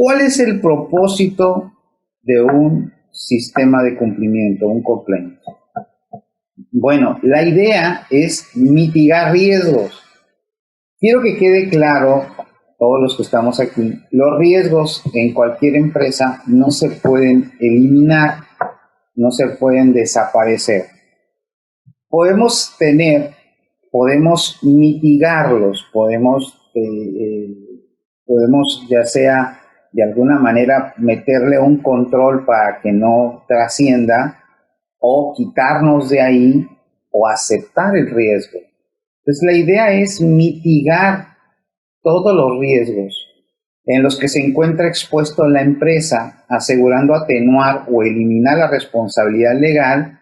¿Cuál es el propósito de un sistema de cumplimiento, un complaint? Bueno, la idea es mitigar riesgos. Quiero que quede claro, todos los que estamos aquí, los riesgos en cualquier empresa no se pueden eliminar, no se pueden desaparecer. Podemos mitigarlos, podemos ya sea de alguna manera meterle un control para que no trascienda, o quitarnos de ahí, o aceptar el riesgo. Entonces la idea es mitigar todos los riesgos en los que se encuentra expuesto la empresa, asegurando atenuar o eliminar la responsabilidad legal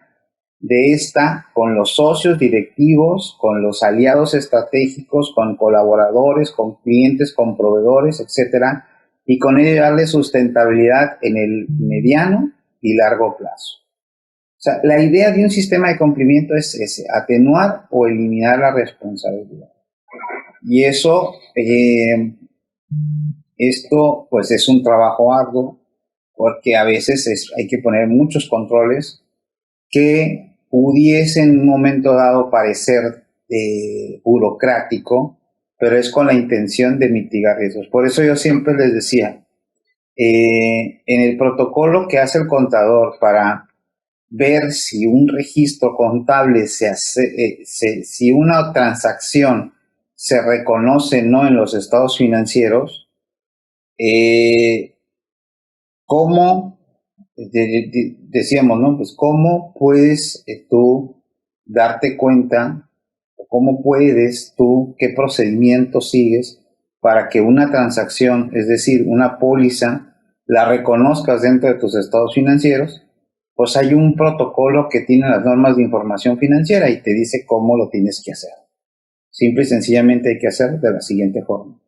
de esta con los socios directivos, con los aliados estratégicos, con colaboradores, con clientes, con proveedores, etcétera, y con ello darle sustentabilidad en el mediano y largo plazo. O sea, la idea de un sistema de cumplimiento es ese, atenuar o eliminar la responsabilidad. Y eso, esto pues es un trabajo arduo, porque a veces hay que poner muchos controles que pudiesen en un momento dado parecer burocrático, pero es con la intención de mitigar riesgos. Por eso yo siempre les decía, en el protocolo que hace el contador para ver si un registro contable si una transacción se reconoce no en los estados financieros, ¿cómo decíamos, ¿no? Pues cómo puedes tú darte cuenta, o cómo puedes tú, qué procedimiento sigues para que una transacción, es decir, una póliza, la reconozcas dentro de tus estados financieros? Pues hay un protocolo que tiene las normas de información financiera y te dice cómo lo tienes que hacer. Simple y sencillamente hay que hacer de la siguiente forma.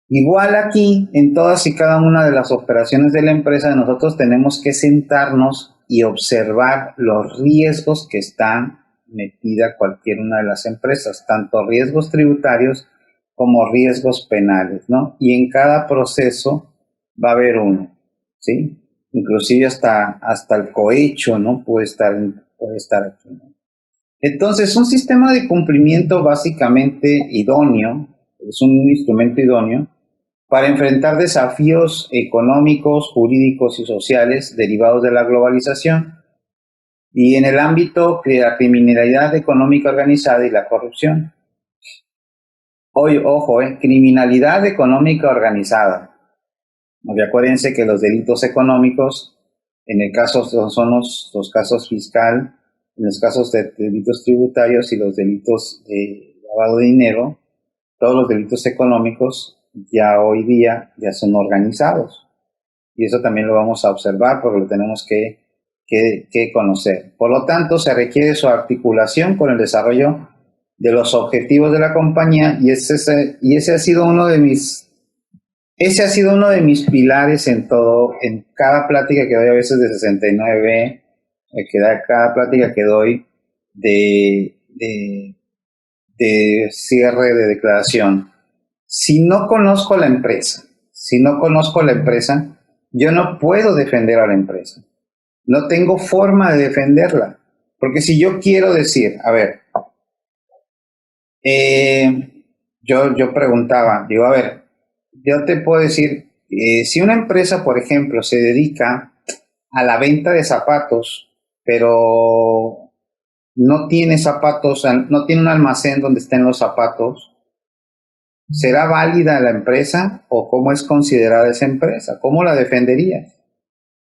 Igual aquí, en todas y cada una de las operaciones de la empresa, nosotros tenemos que sentarnos y observar los riesgos que están metida cualquier una de las empresas, tanto riesgos tributarios como riesgos penales, ¿no? Y en cada proceso va a haber uno, ¿sí? Inclusive hasta el cohecho, ¿no? Puede estar aquí, ¿no? Entonces, un sistema de cumplimiento básicamente idóneo, es un instrumento idóneo para enfrentar desafíos económicos, jurídicos y sociales derivados de la globalización y en el ámbito de la criminalidad económica organizada y la corrupción. Ojo, criminalidad económica organizada. Y acuérdense que los delitos económicos, en el caso son los casos fiscal, en los casos de delitos tributarios y los delitos de lavado de dinero, todos los delitos económicos ya hoy día ya son organizados. Y eso también lo vamos a observar porque lo tenemos que conocer. Por lo tanto, se requiere su articulación con el desarrollo de los objetivos de la compañía y ese ha sido uno de mis pilares en cada plática que doy, a veces de 69, cada plática que doy de cierre de declaración. Si no conozco la empresa, yo no puedo defender a la empresa. No tengo forma de defenderla. Porque si yo quiero decir, a ver, yo preguntaba, digo, a ver, yo te puedo decir, si una empresa, por ejemplo, se dedica a la venta de zapatos, pero no tiene zapatos, no tiene un almacén donde estén los zapatos, ¿será válida la empresa o cómo es considerada esa empresa? ¿Cómo la defenderías?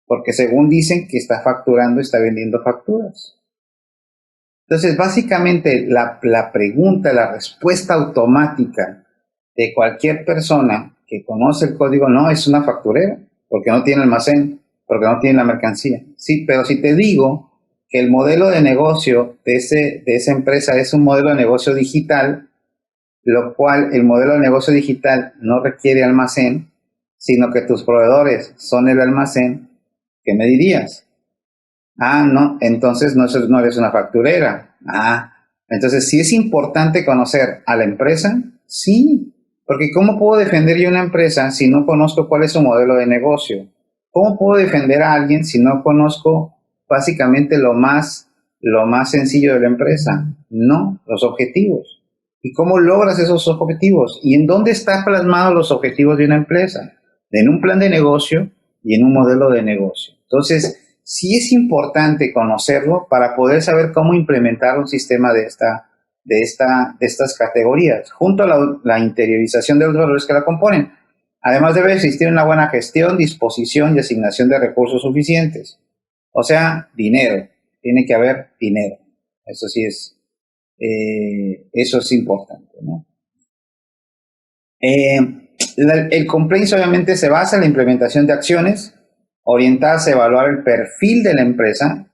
Porque según dicen que está facturando, está vendiendo facturas. Entonces, básicamente, la pregunta, la respuesta automática de cualquier persona que conoce el código, no, es una facturera, porque no tiene almacén, porque no tiene la mercancía. Sí, pero si te digo que el modelo de negocio de esa empresa es un modelo de negocio digital, lo cual el modelo de negocio digital no requiere almacén, sino que tus proveedores son el almacén, ¿qué me dirías? Ah, no, entonces no eres una facturera. Ah, entonces sí es importante conocer a la empresa, sí, Porque ¿cómo puedo defender yo una empresa si no conozco cuál es su modelo de negocio? ¿Cómo puedo defender a alguien si no conozco básicamente lo más sencillo de la empresa? No, los objetivos. ¿Y cómo logras esos objetivos? ¿Y en dónde están plasmados los objetivos de una empresa? En un plan de negocio y en un modelo de negocio. Entonces, sí es importante conocerlo para poder saber cómo implementar un sistema de estas categorías, junto a la interiorización de los valores que la componen. Además, debe existir una buena gestión, disposición y asignación de recursos suficientes. O sea, dinero. Tiene que haber dinero. Eso sí eso es importante, ¿no? El compliance obviamente se basa en la implementación de acciones orientadas a evaluar el perfil de la empresa.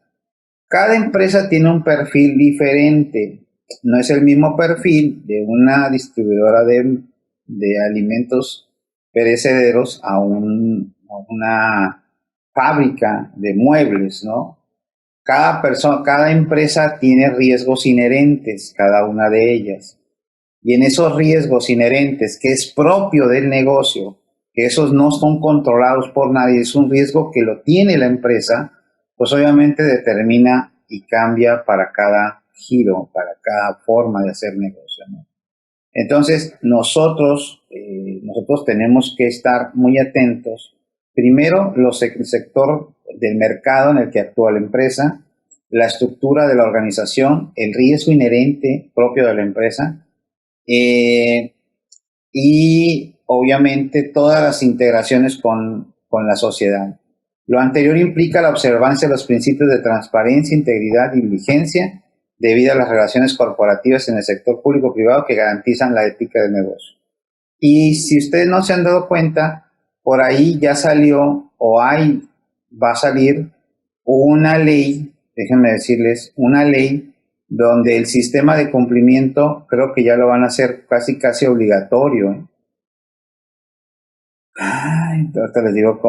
Cada empresa tiene un perfil diferente. No es el mismo perfil de una distribuidora de alimentos perecederos a una fábrica de muebles, ¿no? Cada empresa tiene riesgos inherentes, cada una de ellas. Y en esos riesgos inherentes, que es propio del negocio, que esos no son controlados por nadie, es un riesgo que lo tiene la empresa, pues obviamente determina y cambia para cada giro, para cada forma de hacer negocio, ¿no? Entonces, nosotros tenemos que estar muy atentos. Primero, el sector del mercado en el que actúa la empresa, la estructura de la organización, el riesgo inherente propio de la empresa, eh, y obviamente todas las integraciones con la sociedad. Lo anterior implica la observancia de los principios de transparencia, integridad y diligencia debido a las relaciones corporativas en el sector público-privado que garantizan la ética del negocio. Y si ustedes no se han dado cuenta, por ahí ya salió va a salir una ley, déjenme decirles, una ley donde el sistema de cumplimiento creo que ya lo van a hacer casi obligatorio, ¿eh? Ay, ahorita les digo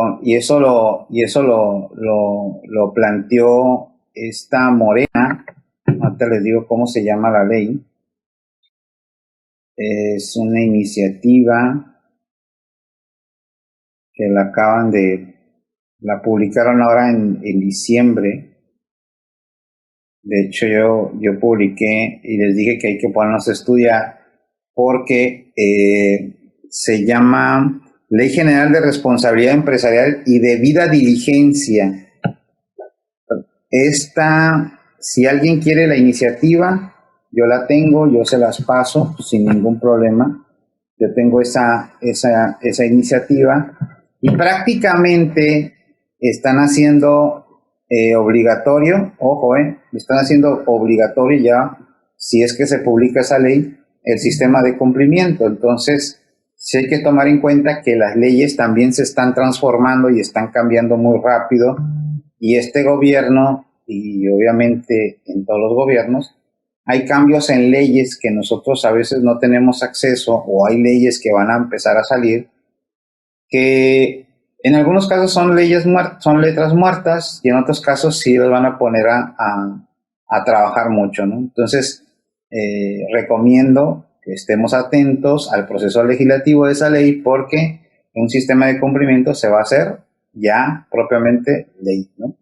lo planteó esta Morena. Ahorita les digo cómo se llama la ley. Es una iniciativa que la publicaron ahora en diciembre. De hecho, yo publiqué y les dije que hay que ponernos a estudiar porque se llama Ley General de Responsabilidad Empresarial y Debida Diligencia. Si alguien quiere la iniciativa, yo la tengo, yo se las paso sin ningún problema. Yo tengo esa iniciativa y prácticamente están haciendo obligatorio, ojo, están haciendo obligatorio ya, si es que se publica esa ley, el sistema de cumplimiento. Entonces, sí hay que tomar en cuenta que las leyes también se están transformando y están cambiando muy rápido, y este gobierno, y obviamente en todos los gobiernos, hay cambios en leyes que nosotros a veces no tenemos acceso, o hay leyes que van a empezar a salir, que en algunos casos son son letras muertas, y en otros casos sí los van a poner a trabajar mucho, ¿no? Entonces, recomiendo que estemos atentos al proceso legislativo de esa ley, porque un sistema de cumplimiento se va a hacer ya propiamente ley, ¿no?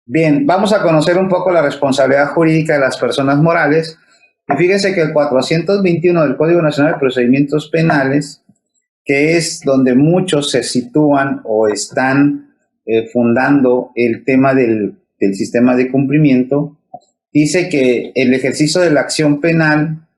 Bien, vamos a conocer un poco la responsabilidad jurídica de las personas morales. Y fíjense que el 421 del Código Nacional de Procedimientos Penales, que es donde muchos se sitúan o están fundando el tema del sistema de cumplimiento, dice que el ejercicio de la acción penal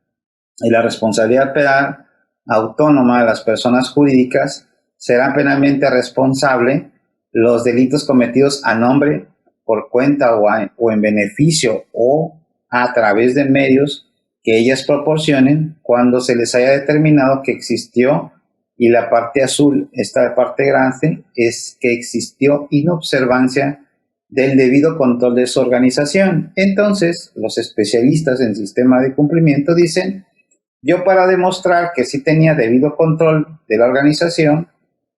y la responsabilidad penal autónoma de las personas jurídicas será penalmente responsable los delitos cometidos a nombre, por cuenta o en beneficio o a través de medios que ellas proporcionen cuando se les haya determinado que existió, y la parte azul, esta parte grande, es que existió inobservancia del debido control de su organización. Entonces, los especialistas en sistema de cumplimiento dicen: yo, para demostrar que sí tenía debido control de la organización,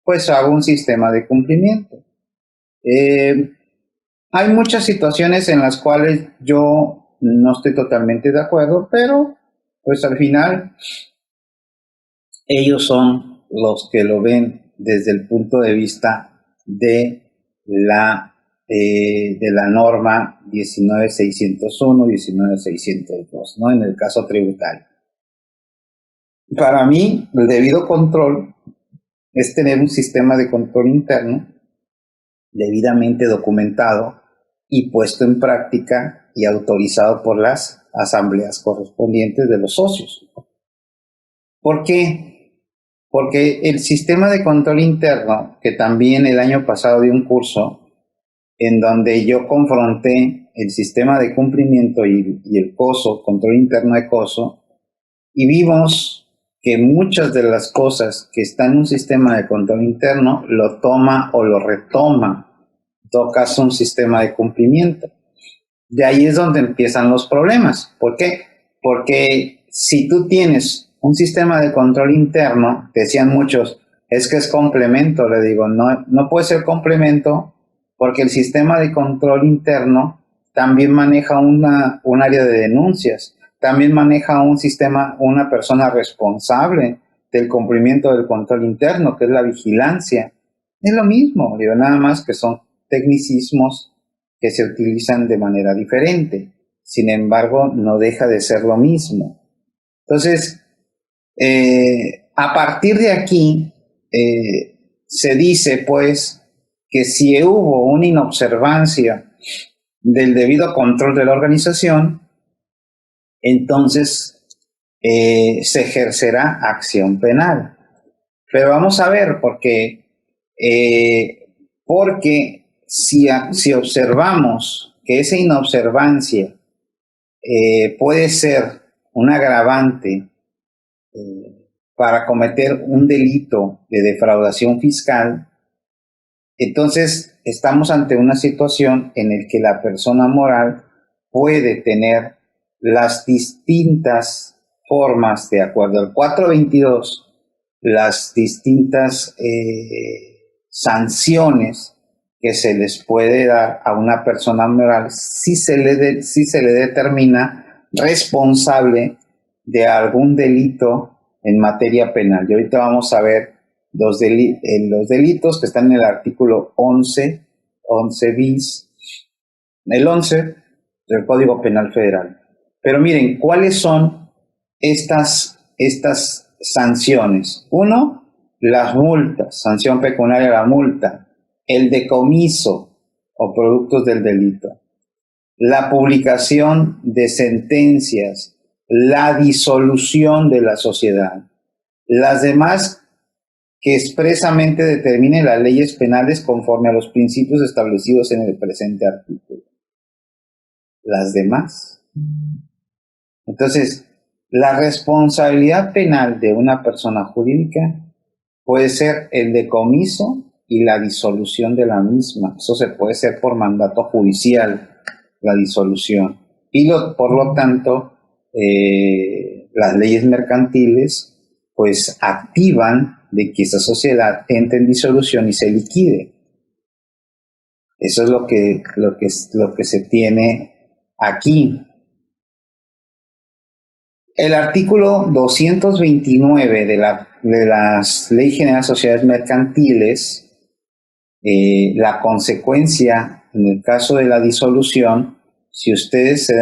pues hago un sistema de cumplimiento. Hay muchas situaciones en las cuales yo no estoy totalmente de acuerdo, pero pues al final ellos son los que lo ven desde el punto de vista de la norma 19.601, 19.602, ¿no? En el caso tributario. Para mí, el debido control es tener un sistema de control interno debidamente documentado y puesto en práctica y autorizado por las asambleas correspondientes de los socios. ¿Por qué? Porque el sistema de control interno, que también el año pasado di un curso en donde yo confronté el sistema de cumplimiento y el COSO, control interno de COSO, y vimos que muchas de las cosas que están en un sistema de control interno lo toma o lo retoma, en todo caso, un sistema de cumplimiento. De ahí es donde empiezan los problemas. ¿Por qué? Porque si tú tienes un sistema de control interno, decían muchos, es que es complemento. Le digo, no puede ser complemento porque el sistema de control interno también maneja un área de denuncias, también maneja un sistema, una persona responsable del cumplimiento del control interno, que es la vigilancia. Es lo mismo, digo, nada más que son tecnicismos que se utilizan de manera diferente. Sin embargo, no deja de ser lo mismo. Entonces, a partir de aquí, se dice, pues, que si hubo una inobservancia del debido control de la organización, entonces se ejercerá acción penal. Pero vamos a ver, porque si observamos que esa inobservancia puede ser un agravante para cometer un delito de defraudación fiscal, entonces estamos ante una situación en la que la persona moral puede tener las distintas formas, de acuerdo al 422, las distintas sanciones que se les puede dar a una persona moral si se le determina responsable de algún delito en materia penal. Y ahorita vamos a ver los delitos que están en el artículo 11 bis, el 11 del Código Penal Federal. Pero miren, ¿cuáles son estas sanciones? Uno, las multas, sanción pecuniaria a la multa, el decomiso o productos del delito, la publicación de sentencias, la disolución de la sociedad, las demás que expresamente determinen las leyes penales conforme a los principios establecidos en el presente artículo. Las demás. Entonces, la responsabilidad penal de una persona jurídica puede ser el decomiso y la disolución de la misma. Eso se puede hacer por mandato judicial, la disolución. Y por lo tanto, las leyes mercantiles pues activan de que esa sociedad entre en disolución y se liquide. Eso es lo que se tiene aquí. El artículo 229 de la Ley General de Sociedades Mercantiles, la consecuencia en el caso de la disolución, si ustedes se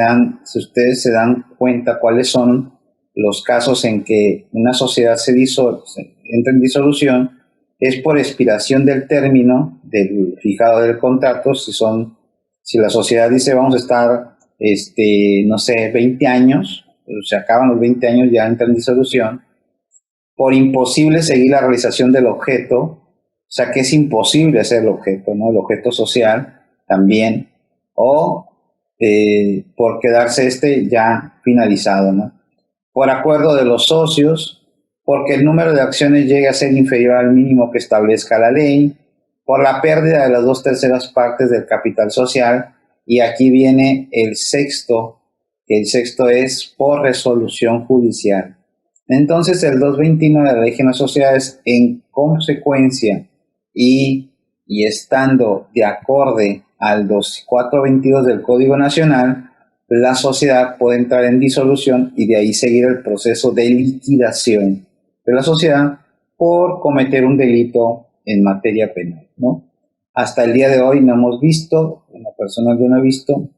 dan cuenta cuáles son los casos en que una sociedad entra en disolución, es por expiración del término del fijado del contrato. Si la sociedad dice vamos a estar, 20 años, se acaban los 20 años, ya entra en disolución, por imposible seguir la realización del objeto, o sea que es imposible hacer el objeto, ¿no? El objeto social también, o por quedarse ya finalizado, ¿no? Por acuerdo de los socios, porque el número de acciones llegue a ser inferior al mínimo que establezca la ley, por la pérdida de las 2/3 partes del capital social, y aquí viene el sexto, que el sexto es por resolución judicial. Entonces el 229 de la Ley General de Sociedades, en consecuencia y estando de acorde al 422 del Código Nacional, la sociedad puede entrar en disolución y de ahí seguir el proceso de liquidación. de la sociedad por cometer un delito en materia penal, ¿no? Hasta el día de hoy no hemos visto, en lo personal yo no he visto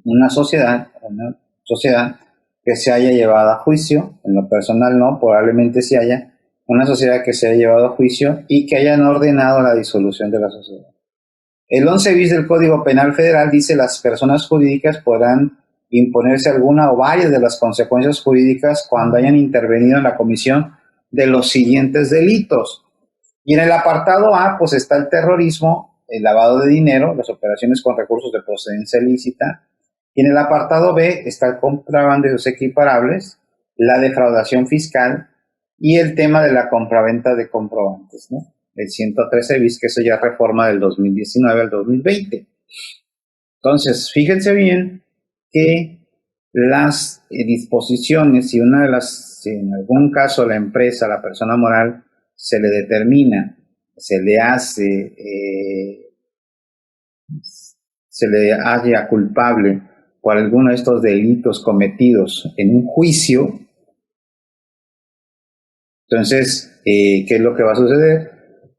una sociedad que se haya llevado a juicio, en lo personal no, probablemente sí haya una sociedad que se haya llevado a juicio y que hayan ordenado la disolución de la sociedad. El 11 bis del Código Penal Federal dice las personas jurídicas podrán imponerse alguna o varias de las consecuencias jurídicas cuando hayan intervenido en la comisión de los siguientes delitos. Y en el apartado A, pues está el terrorismo, el lavado de dinero, las operaciones con recursos de procedencia ilícita. Y en el apartado B está el contrabando de sus equiparables, la defraudación fiscal y el tema de la compraventa de comprobantes, ¿no? El 113 bis, que eso ya es reforma del 2019 al 2020. Entonces, fíjense bien que las disposiciones, si una de las, si en algún caso la empresa, la persona moral, se le determina, se le hace, se le halla culpable por alguno de estos delitos cometidos en un juicio, entonces, ¿qué es lo que va a suceder?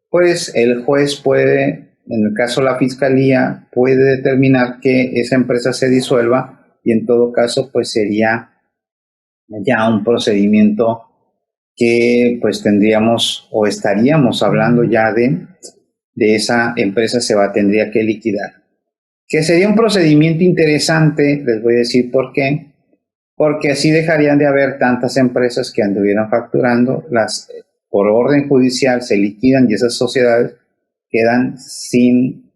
Pues el juez puede, en el caso de la fiscalía, puede determinar que esa empresa se disuelva y en todo caso, pues sería ya un procedimiento que pues tendríamos o estaríamos hablando ya de esa empresa tendría que liquidar. Que sería un procedimiento interesante, les voy a decir por qué. Porque así dejarían de haber tantas empresas que anduvieran facturando, por orden judicial se liquidan y esas sociedades quedan sin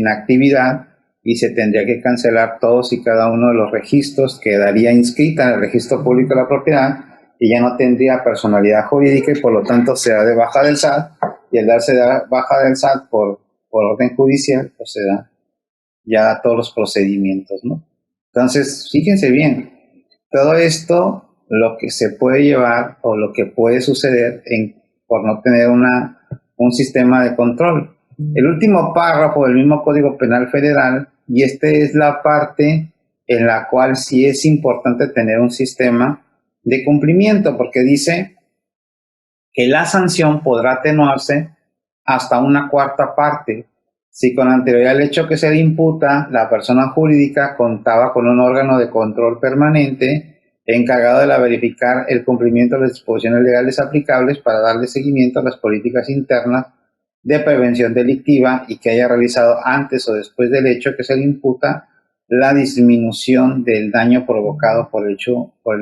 actividad y se tendría que cancelar todos y cada uno de los registros, quedaría inscrita en el registro público de la propiedad y ya no tendría personalidad jurídica y por lo tanto se da de baja del SAT, y al darse de baja del SAT por orden judicial, pues se da ya todos los procedimientos, ¿no? Entonces, fíjense bien, todo esto, lo que se puede llevar o lo que puede suceder por no tener un sistema de control. El último párrafo del mismo Código Penal Federal, y esta es la parte en la cual sí es importante tener un sistema de cumplimiento, porque dice que la sanción podrá atenuarse hasta una cuarta parte si con anterioridad al hecho que se le imputa, la persona jurídica contaba con un órgano de control permanente encargado de verificar el cumplimiento de las disposiciones legales aplicables para darle seguimiento a las políticas internas de prevención delictiva y que haya realizado antes o después del hecho que se le imputa la disminución del daño provocado por el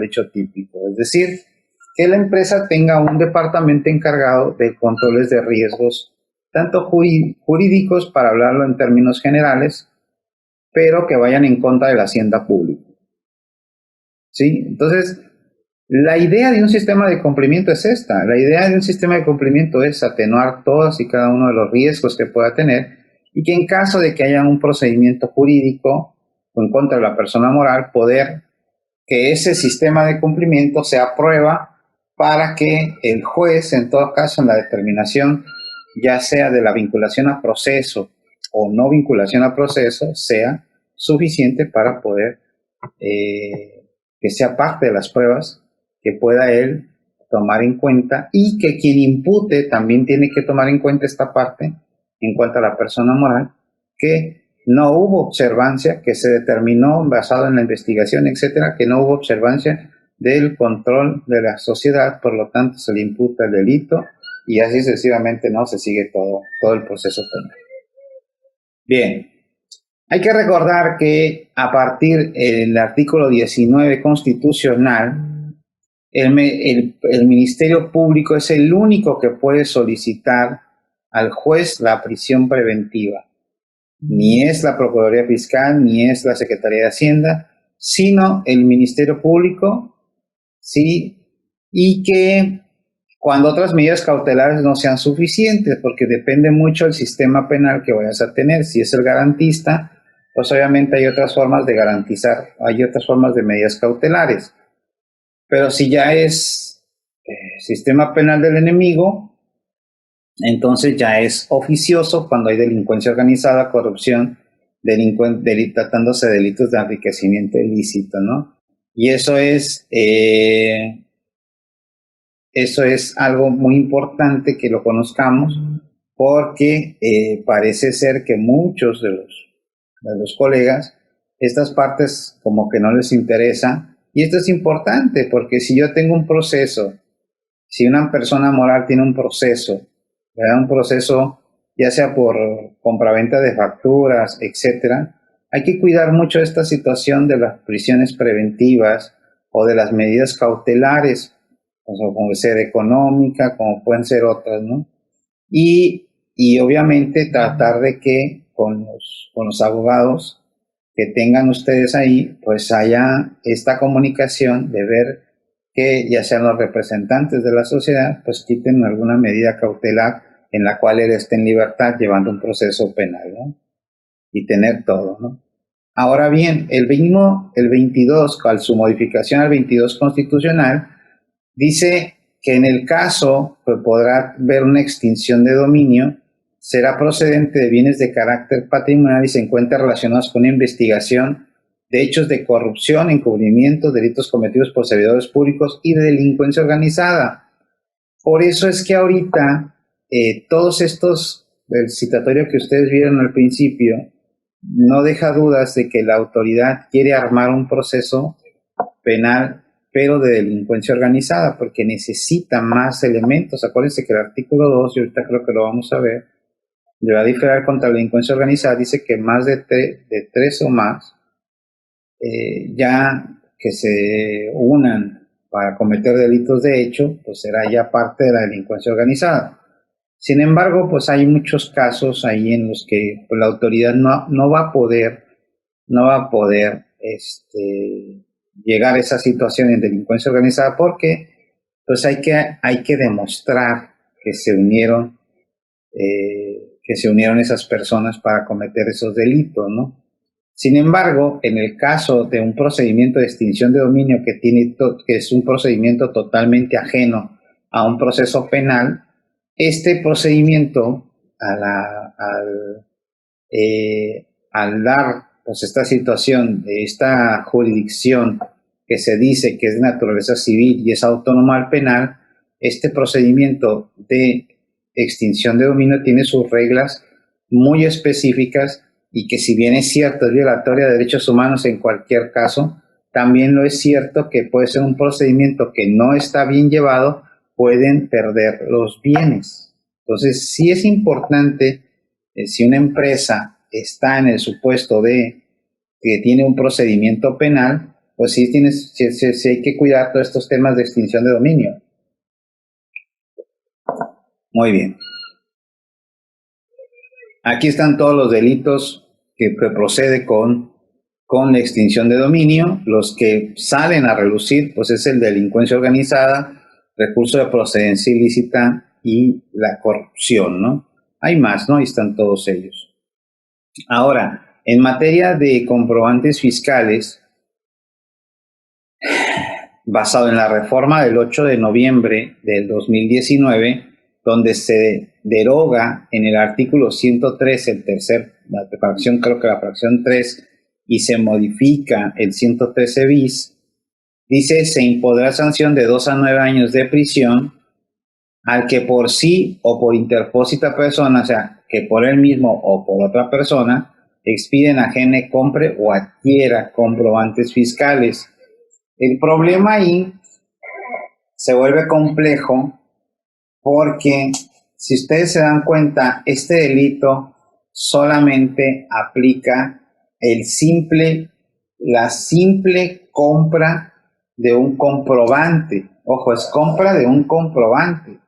hecho típico. Es decir, que la empresa tenga un departamento encargado de controles de riesgos tanto jurídicos, para hablarlo en términos generales, pero que vayan en contra de la hacienda pública. ¿Sí? Entonces, la idea de un sistema de cumplimiento es esta. La idea de un sistema de cumplimiento es atenuar todos y cada uno de los riesgos que pueda tener y que en caso de que haya un procedimiento jurídico o en contra de la persona moral, poder que ese sistema de cumplimiento sea prueba para que el juez, en todo caso, en la determinación ya sea de la vinculación a proceso o no vinculación a proceso, sea suficiente para poder que sea parte de las pruebas que pueda él tomar en cuenta y que quien impute también tiene que tomar en cuenta esta parte en cuanto a la persona moral, que no hubo observancia, que se determinó basado en la investigación, etcétera, que no hubo observancia del control de la sociedad, por lo tanto se le imputa el delito y así sucesivamente, ¿no? Se sigue todo el proceso penal. Bien, hay que recordar que a partir del artículo 19 constitucional, el Ministerio Público es el único que puede solicitar al juez la prisión preventiva. Ni es la Procuraduría Fiscal, ni es la Secretaría de Hacienda, sino el Ministerio Público, ¿sí? Y que cuando otras medidas cautelares no sean suficientes, porque depende mucho del sistema penal que vayas a tener. Si es el garantista, pues obviamente hay otras formas de garantizar, hay otras formas de medidas cautelares. Pero si ya es sistema penal del enemigo, entonces ya es oficioso cuando hay delincuencia organizada, corrupción, tratándose de delitos de enriquecimiento ilícito, ¿no? Y eso es algo muy importante que lo conozcamos porque parece ser que muchos de los colegas, estas partes como que no les interesa. Y esto es importante porque si yo tengo un proceso, si una persona moral tiene un proceso, ¿verdad? Un proceso ya sea por compraventa de facturas, etcétera, hay que cuidar mucho esta situación de las prisiones preventivas o de las medidas cautelares, o sea, como ser económica, como pueden ser otras, ¿no? Y obviamente tratar de que con los abogados que tengan ustedes ahí, pues haya esta comunicación de ver que ya sean los representantes de la sociedad, pues quiten alguna medida cautelar en la cual él esté en libertad llevando un proceso penal, ¿no? Y tener todo, ¿no? Ahora bien, el 22, al su modificación al 22 constitucional, dice que en el caso pues, podrá haber una extinción de dominio, será procedente de bienes de carácter patrimonial y se encuentra relacionados con una investigación de hechos de corrupción, encubrimiento, delitos cometidos por servidores públicos y de delincuencia organizada. Por eso es que ahorita todos estos, el citatorio que ustedes vieron al principio, no deja dudas de que la autoridad quiere armar un proceso penal, pero de delincuencia organizada, porque necesita más elementos. Acuérdense que el artículo 2, y ahorita creo que lo vamos a ver, de la diferenciar contra la delincuencia organizada, dice que más de tres o más, ya que se unan para cometer delitos de hecho, pues será ya parte de la delincuencia organizada. Sin embargo, pues hay muchos casos ahí en los que pues, la autoridad no va a poder llegar a esa situación en delincuencia organizada porque pues hay que demostrar que se unieron esas personas para cometer esos delitos, ¿no? Sin embargo, en el caso de un procedimiento de extinción de dominio que es un procedimiento totalmente ajeno a un proceso penal, este procedimiento al dar pues, esta situación de esta jurisdicción que se dice que es de naturaleza civil y es autónoma al penal, este procedimiento de extinción de dominio tiene sus reglas muy específicas y que si bien es cierto es violatoria de derechos humanos en cualquier caso, también lo es cierto que puede ser un procedimiento que no está bien llevado, pueden perder los bienes. Entonces sí es importante, si una empresa está en el supuesto de que tiene un procedimiento penal, pues sí hay que cuidar todos estos temas de extinción de dominio. Muy bien. Aquí están todos los delitos que procede con la extinción de dominio. Los que salen a relucir, pues es el de delincuencia organizada, recurso de procedencia ilícita y la corrupción, ¿no? Hay más, ¿no? Ahí están todos ellos. Ahora, en materia de comprobantes fiscales, basado en la reforma del 8 de noviembre del 2019, donde se deroga en el artículo 103, la fracción, creo que la fracción 3, y se modifica el 113 bis, dice, se impondrá sanción de 2 a 9 años de prisión al que por sí o por interpósita persona, o sea, que por él mismo o por otra persona, expide, enajene, compre o adquiera comprobantes fiscales. El problema ahí se vuelve complejo porque si ustedes se dan cuenta, este delito solamente aplica la simple compra de un comprobante. Ojo, es compra de un comprobante.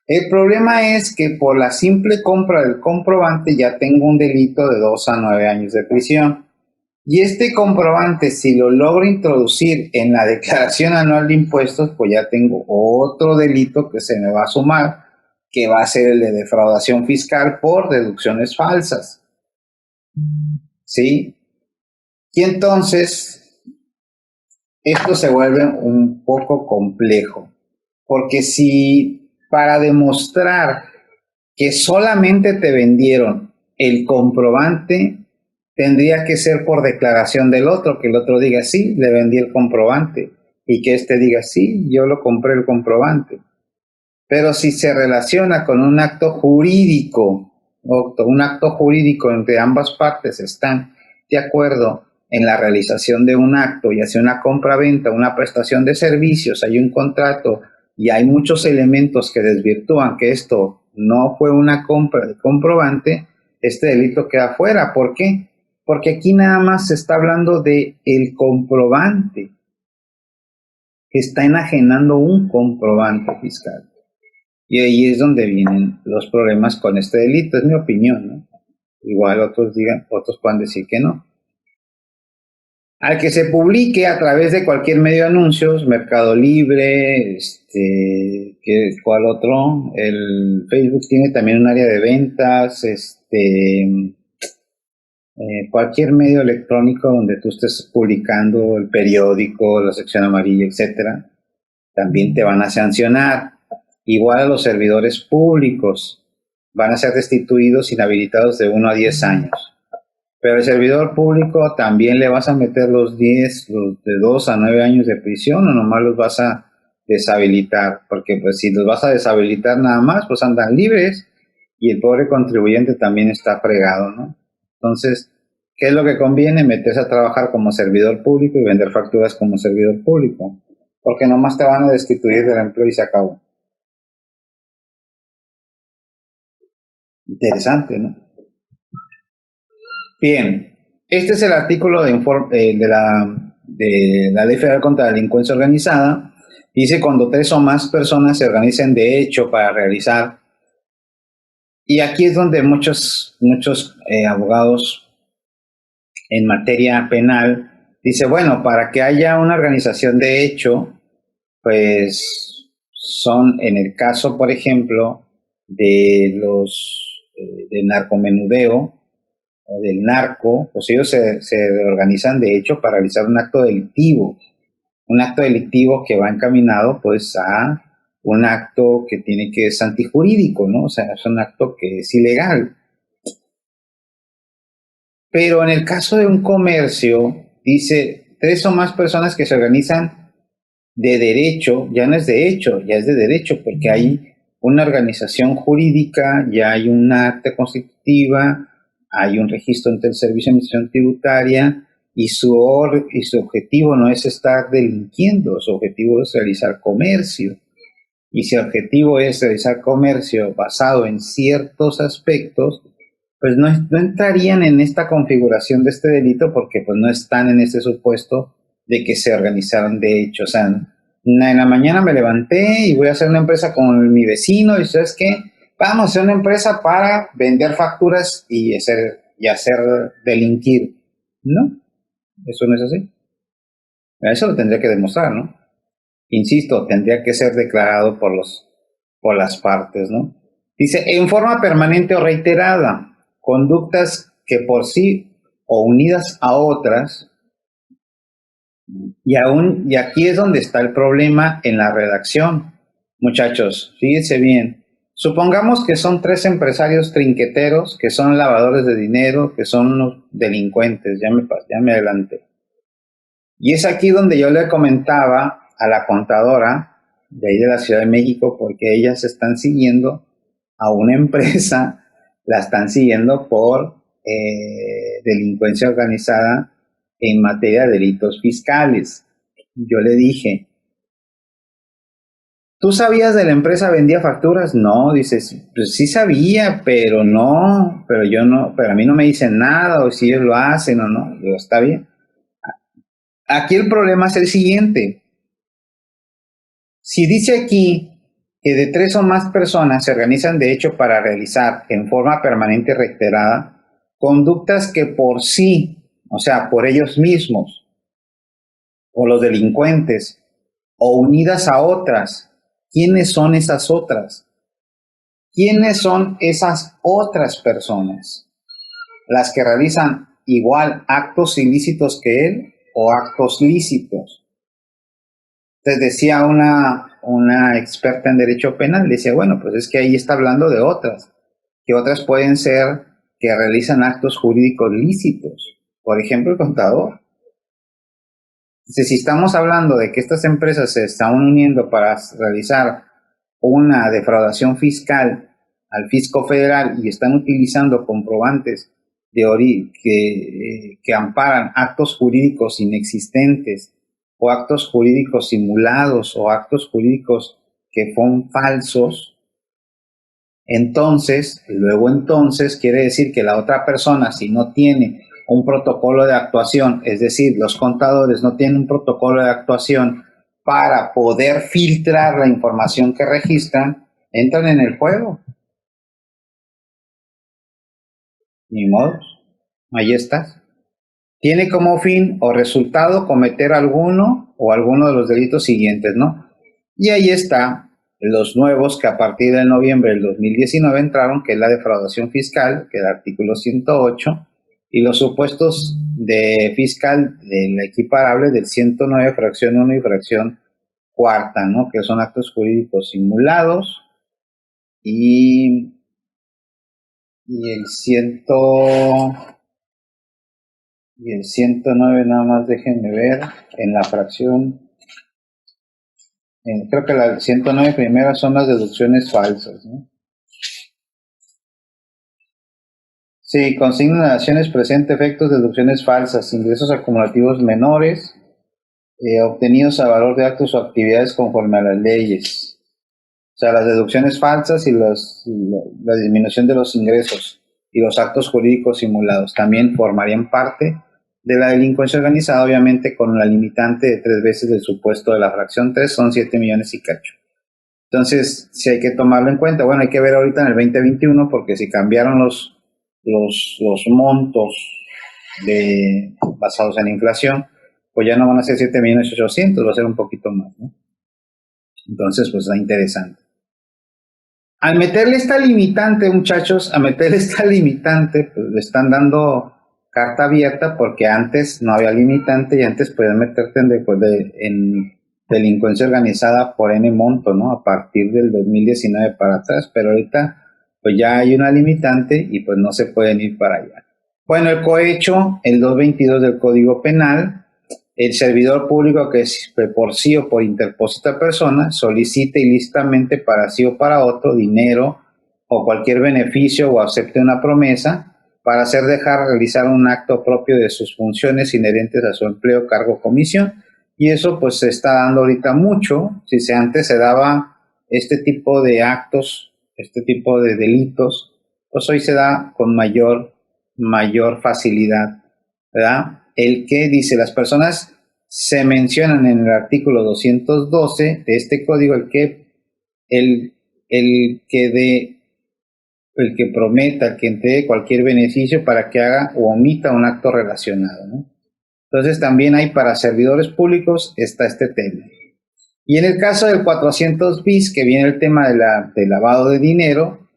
El problema es que por la simple compra del comprobante ya tengo un delito de 2 a 9 años de prisión. Y este comprobante, si lo logro introducir en la declaración anual de impuestos, pues ya tengo otro delito que se me va a sumar, que va a ser el de defraudación fiscal por deducciones falsas. ¿Sí? Y entonces, esto se vuelve un poco complejo, porque si para demostrar que solamente te vendieron el comprobante, tendría que ser por declaración del otro, que el otro diga sí, le vendí el comprobante, y que éste diga sí, yo lo compré el comprobante. Pero si se relaciona con un acto jurídico, o un acto jurídico en que ambas partes están de acuerdo en la realización de un acto, ya sea una compra-venta, una prestación de servicios, hay un contrato y hay muchos elementos que desvirtúan que esto no fue una compra de comprobante, este delito queda fuera. ¿Por qué? Porque aquí nada más se está hablando de el comprobante, que está enajenando un comprobante fiscal. Y ahí es donde vienen los problemas con este delito, es mi opinión, ¿no? Igual otros puedan decir que no. Al que se publique a través de cualquier medio de anuncios, Mercado Libre, ¿cuál otro? El Facebook tiene también un área de ventas, cualquier medio electrónico donde tú estés publicando, el periódico, la sección amarilla, etcétera, también te van a sancionar. Igual a los servidores públicos van a ser destituidos, inhabilitados de 1 a 10 años. Pero el servidor público también le vas a meter los de 2 a 9 años de prisión, o nomás los vas a deshabilitar, porque pues si los vas a deshabilitar nada más, pues andan libres y el pobre contribuyente también está fregado, ¿no? Entonces, ¿qué es lo que conviene? Meterse a trabajar como servidor público y vender facturas como servidor público, porque nomás te van a destituir del empleo y se acabó. Interesante, ¿no? Bien, este es el artículo de la Ley Federal contra la Delincuencia Organizada. Dice cuando 3 o más personas se organicen de hecho para realizar, y aquí es donde muchos abogados en materia penal dice, bueno, para que haya una organización de hecho, pues son, en el caso, por ejemplo, de del narcomenudeo o del narco, pues ellos se organizan de hecho para realizar un acto delictivo que va encaminado pues a un acto que tiene que es antijurídico, ¿no? O sea, es un acto que es ilegal. Pero en el caso de un comercio, dice 3 o más personas que se organizan de derecho, ya no es de hecho, ya es de derecho, porque hay una organización jurídica, ya hay una acta constitutiva, hay un registro ante el Servicio de Administración Tributaria, y su objetivo no es estar delinquiendo, su objetivo es realizar comercio. Y si el objetivo es realizar comercio basado en ciertos aspectos, pues no entrarían en esta configuración de este delito porque pues no están en este supuesto de que se organizaron de hecho. O sea, en la mañana me levanté y voy a hacer una empresa con mi vecino y ¿sabes qué? Vamos a hacer una empresa para vender facturas y hacer delinquir. No, eso no es así. Eso lo tendría que demostrar, ¿no? Insisto, tendría que ser declarado por las partes, ¿no? Dice, en forma permanente o reiterada, conductas que por sí o unidas a otras, y aquí es donde está el problema en la redacción. Muchachos, fíjense bien. Supongamos que son 3 empresarios trinqueteros, que son lavadores de dinero, que son unos delincuentes, ya me adelanté. Y es aquí donde yo le comentaba a la contadora de ahí de la Ciudad de México, porque ellas están siguiendo a una empresa, la están siguiendo por delincuencia organizada en materia de delitos fiscales. Yo le dije, ¿tú sabías de la empresa vendía facturas? No, dices, pues sí sabía, pero no, pero yo no, pero a mí no me dicen nada, o si ellos lo hacen o no. Digo, está bien. Aquí el problema es el siguiente. Si dice aquí que de 3 o más personas se organizan de hecho para realizar en forma permanente y reiterada conductas que por sí, o sea, por ellos mismos, o los delincuentes, o unidas a otras, ¿quiénes son esas otras? ¿Quiénes son esas otras personas? Las que realizan igual actos ilícitos que él o actos lícitos. Entonces decía una experta en derecho penal, decía, bueno, pues es que ahí está hablando de otras, que otras pueden ser que realizan actos jurídicos lícitos. Por ejemplo, el contador. Entonces, si estamos hablando de que estas empresas se están uniendo para realizar una defraudación fiscal al fisco federal y están utilizando comprobantes que amparan actos jurídicos inexistentes o actos jurídicos simulados o actos jurídicos que son falsos, entonces quiere decir que la otra persona, si no tiene un protocolo de actuación, es decir, los contadores no tienen un protocolo de actuación para poder filtrar la información que registran, entran en el juego. Ni modo, ahí estás. Tiene como fin o resultado cometer alguno de los delitos siguientes, ¿no? Y ahí está los nuevos que a partir de noviembre del 2019 entraron, que es la defraudación fiscal, que es el artículo 108, y los supuestos de fiscal del equiparable del 109, fracción 1 y fracción cuarta, ¿no? Que son actos jurídicos simulados, y el 109, nada más déjenme ver, en la fracción, creo que la 109 primera son las deducciones falsas, ¿no? Sí, consignan acciones presente efectos, deducciones falsas, ingresos acumulativos menores, obtenidos a valor de actos o actividades conforme a las leyes. O sea, las deducciones falsas y la disminución de los ingresos y los actos jurídicos simulados también formarían parte de la delincuencia organizada, obviamente con la limitante de 3 veces del supuesto de la fracción 3, son 7 millones y cacho. Entonces, sí hay que tomarlo en cuenta. Bueno, hay que ver ahorita en el 2021, porque si cambiaron los montos basados en inflación, pues ya no van a ser 7.800.000, va a ser un poquito más, ¿no? Entonces, pues está interesante. Al meterle esta limitante, muchachos, pues le están dando carta abierta, porque antes no había limitante y antes podían meterte en delincuencia organizada por N monto, ¿no? A partir del 2019 para atrás, pero ahorita pues ya hay una limitante y pues no se pueden ir para allá. Bueno, el cohecho, el 222 del Código Penal, el servidor público que por sí o por interpósita persona solicite ilícitamente para sí o para otro dinero o cualquier beneficio o acepte una promesa para hacer dejar realizar un acto propio de sus funciones inherentes a su empleo, cargo o comisión. Y eso pues se está dando ahorita mucho. Si antes se daba este tipo de actos, este tipo de delitos, pues hoy se da con mayor facilidad, ¿verdad? El que dice, las personas se mencionan en el artículo 212 de este código, el que prometa, el que entregue cualquier beneficio para que haga o omita un acto relacionado, ¿no? Entonces también hay para servidores públicos, está este tema. Y en el caso del 400 bis, que viene el tema del lavado de dinero,